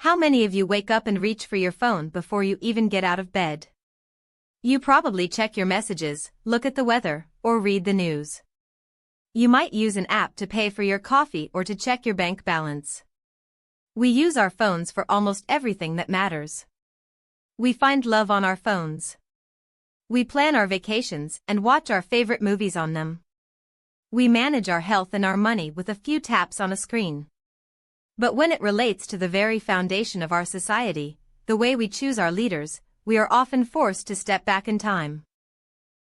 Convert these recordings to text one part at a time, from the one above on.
How many of you wake up and reach for your phone before you even get out of bed? You probably check your messages, look at the weather, or read the news. You might use an app to pay for your coffee or to check your bank balance. We use our phones for almost everything that matters. We find love on our phones. We plan our vacations and watch our favorite movies on them. We manage our health and our money with a few taps on a screen. But when it relates to the very foundation of our society, the way we choose our leaders, we are often forced to step back in time.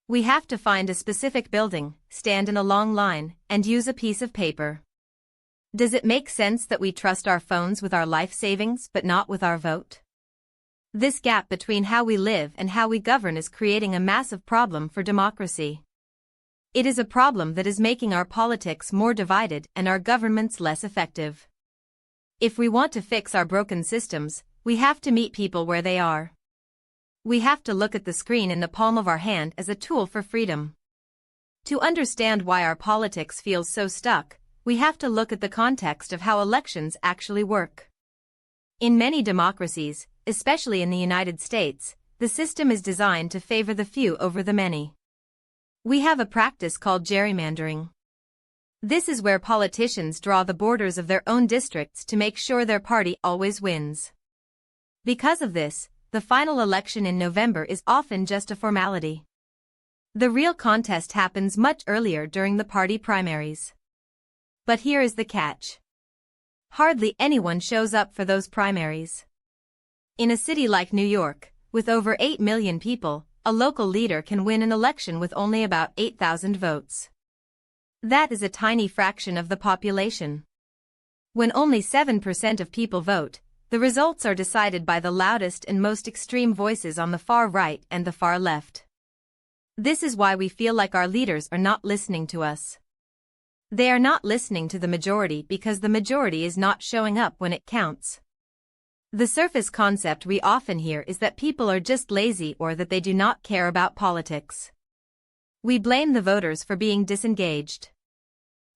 We have to find a specific building, stand in a long line, and use a piece of paper. Does it make sense that we trust our phones with our life savings but not with our vote? This gap between how we live and how we govern is creating a massive problem for democracy. It is a problem that is making our politics more divided and our governments less effective. If we want to fix our broken systems, we have to meet people where they are. We have to look at the screen in the palm of our hand as a tool for freedom. To understand why our politics feels so stuck, we have to look at the context of how elections actually work. In many democracies, especially in the United States, the system is designed to favor the few over the many. We have a practice called gerrymandering. This is where politicians draw the borders of their own districts to make sure their party always wins. Because of this, the final election in November is often just a formality. The real contest happens much earlier during the party primaries. But here is the catch. Hardly anyone shows up for those primaries. In a city like New York, with over 8 million people, a local leader can win an election with only about 8,000 votes. That is a tiny fraction of the population. When only 7% of people vote, the results are decided by the loudest and most extreme voices on the far right and the far left. This is why we feel like our leaders are not listening to us. They are not listening to the majority because the majority is not showing up when it counts. The surface concept we often hear is that people are just lazy or that they do not care about politics. We blame the voters for being disengaged.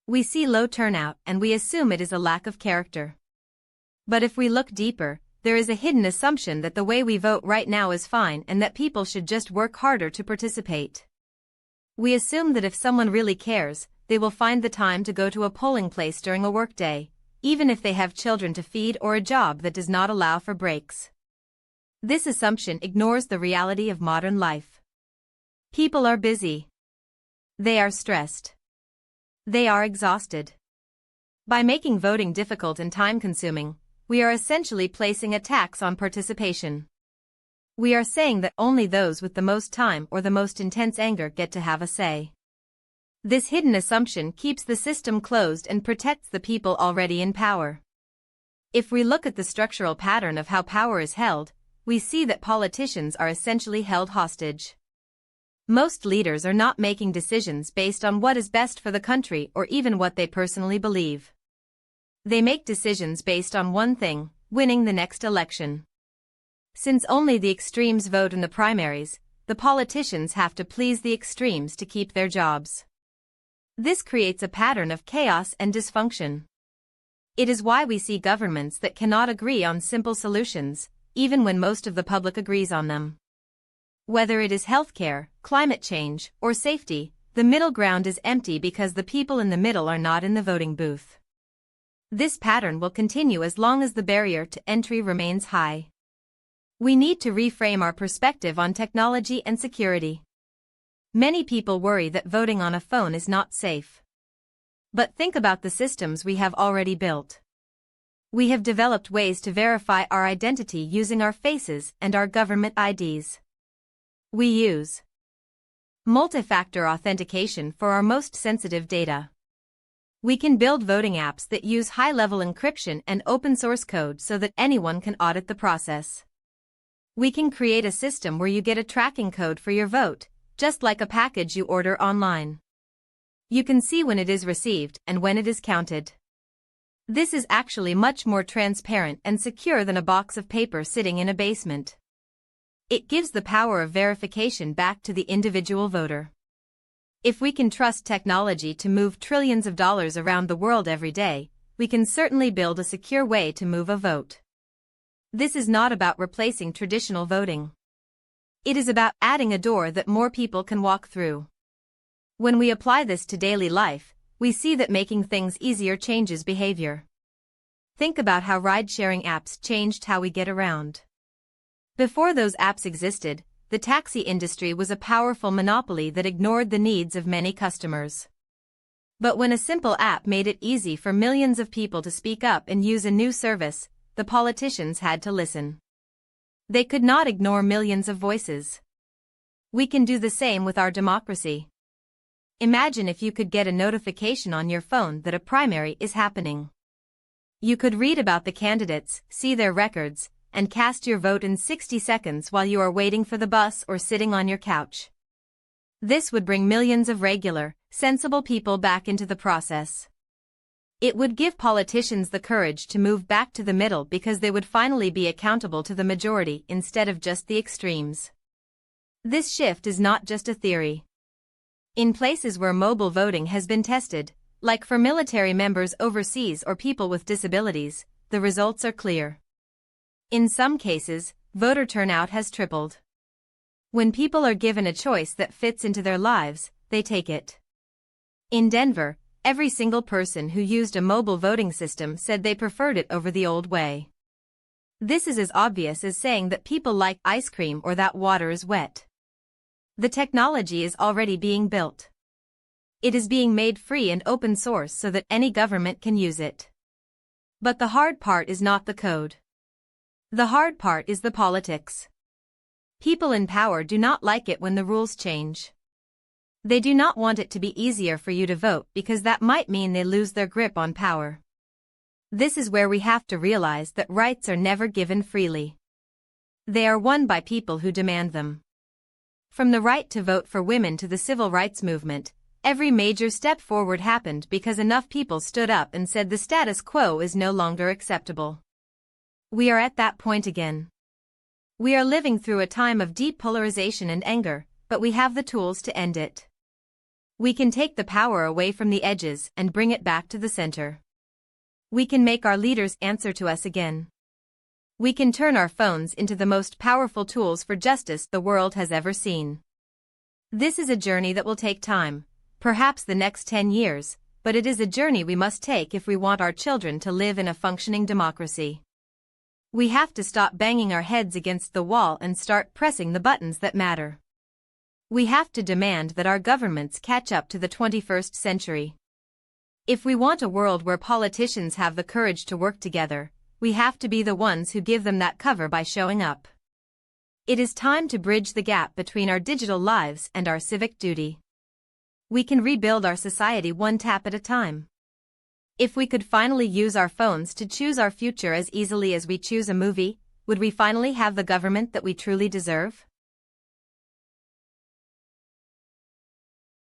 We see low turnout and we assume it is a lack of character. But if we look deeper, there is a hidden assumption that the way we vote right now is fine and that people should just work harder to participate. We assume that if someone really cares, they will find the time to go to a polling place during a workday, even if they have children to feed or a job that does not allow for breaks. This assumption ignores the reality of modern life. People are busy. They are stressed. They are exhausted. By making voting difficult and time-consuming, we are essentially placing a tax on participation. We are saying that only those with the most time or the most intense anger get to have a say. This hidden assumption keeps the system closed and protects the people already in power. If we look at the structural pattern of how power is held, we see that politicians are essentially held hostage. Most leaders are not making decisions based on what is best for the country or even what they personally believe. They make decisions based on one thing: winning the next election. Since only the extremes vote in the primaries, the politicians have to please the extremes to keep their jobs. This creates a pattern of chaos and dysfunction. It is why we see governments that cannot agree on simple solutions, even when most of the public agrees on them. Whether it is healthcare, climate change, or safety, the middle ground is empty because the people in the middle are not in the voting booth. This pattern will continue as long as the barrier to entry remains high. We need to reframe our perspective on technology and security. Many people worry that voting on a phone is not safe. But think about the systems we have already built. We have developed ways to verify our identity using our faces and our government IDs. We use multi-factor authentication for our most sensitive data. We can build voting apps that use high-level encryption and open-source code so that anyone can audit the process. We can create a system where you get a tracking code for your vote, just like a package you order online. You can see when it is received and when it is counted. This is actually much more transparent and secure than a box of paper sitting in a basement. It gives the power of verification back to the individual voter. If we can trust technology to move trillions of dollars around the world every day, we can certainly build a secure way to move a vote. This is not about replacing traditional voting. It is about adding a door that more people can walk through. When we apply this to daily life, we see that making things easier changes behavior. Think about how ride-sharing apps changed how we get around. Before those apps existed, the taxi industry was a powerful monopoly that ignored the needs of many customers. But when a simple app made it easy for millions of people to speak up and use a new service, the politicians had to listen. They could not ignore millions of voices. We can do the same with our democracy. Imagine if you could get a notification on your phone that a primary is happening. You could read about the candidates, see their records, and cast your vote in 60 seconds while you are waiting for the bus or sitting on your couch. This would bring millions of regular, sensible people back into the process. It would give politicians the courage to move back to the middle because they would finally be accountable to the majority instead of just the extremes. This shift is not just a theory. In places where mobile voting has been tested, like for military members overseas or people with disabilities, the results are clear. In some cases, voter turnout has tripled. When people are given a choice that fits into their lives, they take it. In Denver, every single person who used a mobile voting system said they preferred it over the old way. This is as obvious as saying that people like ice cream or that water is wet. The technology is already being built. It is being made free and open source so that any government can use it. But the hard part is not the code. The hard part is the politics. People in power do not like it when the rules change. They do not want it to be easier for you to vote because that might mean they lose their grip on power. This is where we have to realize that rights are never given freely. They are won by people who demand them. From the right to vote for women to the civil rights movement, every major step forward happened because enough people stood up and said the status quo is no longer acceptable. We are at that point again. We are living through a time of deep polarization and anger, but we have the tools to end it. We can take the power away from the edges and bring it back to the center. We can make our leaders answer to us again. We can turn our phones into the most powerful tools for justice the world has ever seen. This is a journey that will take time, perhaps the next 10 years, but it is a journey we must take if we want our children to live in a functioning democracy. We have to stop banging our heads against the wall and start pressing the buttons that matter. We have to demand that our governments catch up to the 21st century. If we want a world where politicians have the courage to work together, we have to be the ones who give them that cover by showing up. It is time to bridge the gap between our digital lives and our civic duty. We can rebuild our society one tap at a time. If we could finally use our phones to choose our future as easily as we choose a movie, would we finally have the government that we truly deserve?